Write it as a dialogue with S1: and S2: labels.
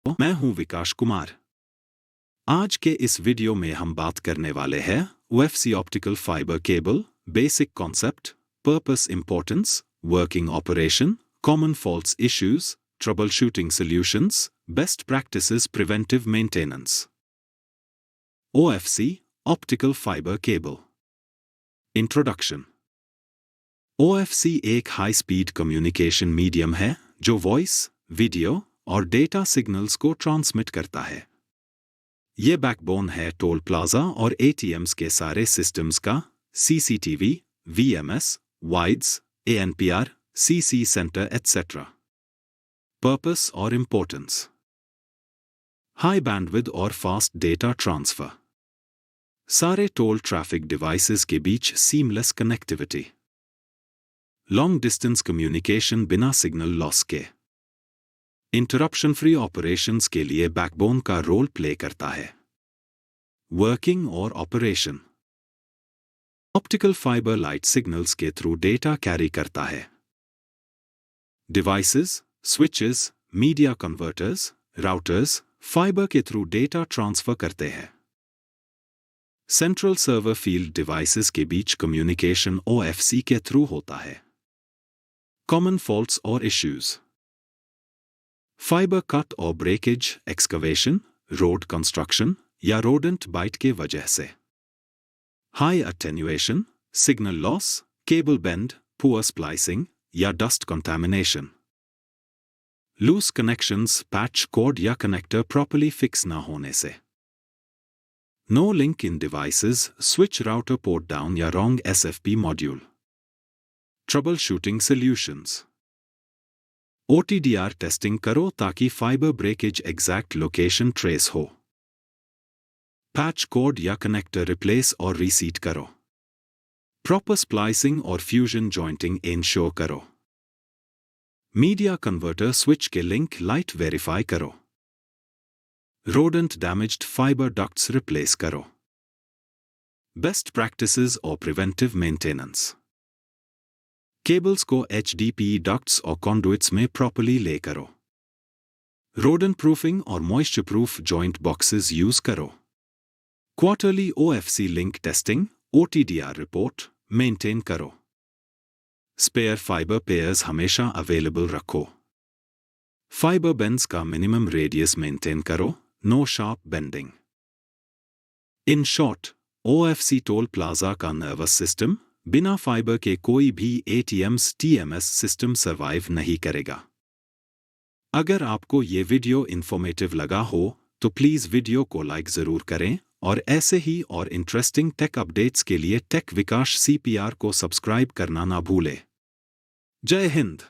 S1: मैं हूं विकास कुमार। आज के इस वीडियो में हम बात करने वाले हैं OFC-Optical Fiber Cable, Basic Concept, Purpose Importance, Working Operation, Common Faults Issues, Troubleshooting Solutions, Best Practices Preventive Maintenance. OFC-Optical Fiber Cable. Introduction. OFC एक हाई स्पीड कम्युनिकेशन मीडियम है जो वॉइस, वीडियो और डेटा सिग्नल्स को transmit करता है। ये backbone है toll plaza और ATMs के सारे सिस्टम्स का, CCTV, VMS, VIDS, ANPR, CC centre etc. Purpose और इम्पोर्टेंस: हाई बैंडविड्थ और फास्ट डेटा ट्रांसफर, सारे टोल ट्रैफिक डिवाइसेस के बीच seamless connectivity, long distance communication बिना सिग्नल लॉस के, इंटरप्शन फ्री ऑपरेशंस के लिए बैकबोन का रोल प्ले करता है। वर्किंग और operation: optical fibre light signals के थ्रू डेटा कैरी करता है। Devices, switches, media converters, routers fibre के थ्रू डेटा ट्रांसफर करते हैं। सेंट्रल सर्वर फील्ड डिवाइसेस के बीच कम्युनिकेशन OFC के थ्रू होता है। कॉमन फॉल्ट्स और इश्यूज: फाइबर कट और ब्रेकेज, एक्सकवेशन, रोड कंस्ट्रक्शन या रोडेंट बाइट के वजह से। High attenuation, signal loss, cable bend, poor splicing या dust contamination. Loose connections, patch cord या कनेक्टर प्रॉपर्ली फिक्स ना होने से। No link in devices, switch router port down या wrong SFP module. Troubleshooting solutions: OTDR testing करो ताकि fibre breakage exact location trace हो। Patch cord या connector replace और रीसीट करो। प्रॉपर स्प्लाइसिंग और फ्यूजन जॉइंटिंग इंश्योर करो। Media converter switch के लिंक लाइट वेरीफाई करो। Rodent damaged fibre ducts replace करो। बेस्ट प्रैक्टिसेस और प्रिवेंटिव मेंटेनेंस: केबल्स को HDPE डक्ट्स और कॉन्डुइट्स में प्रॉपर्ली ले करो। रोडेंट प्रूफिंग और moisture proof joint boxes use करो। Quarterly OFC link testing, OTDR report maintain करो। स्पेयर फाइबर पेयर्स हमेशा अवेलेबल रखो। फाइबर बेंड्स का मिनिमम रेडियस मेंटेन करो, no sharp bending. In short, OFC toll plaza का nervous system, बिना fibre के कोई भी ATMs TMS सिस्टम सर्वाइव नहीं करेगा। अगर आपको ये वीडियो इन्फॉर्मेटिव लगा हो तो प्लीज़ वीडियो को लाइक ज़रूर करें और ऐसे ही और इंटरेस्टिंग टेक अपडेट्स के लिए टेक विकास CPR को सब्सक्राइब करना ना भूलें। जय हिंद।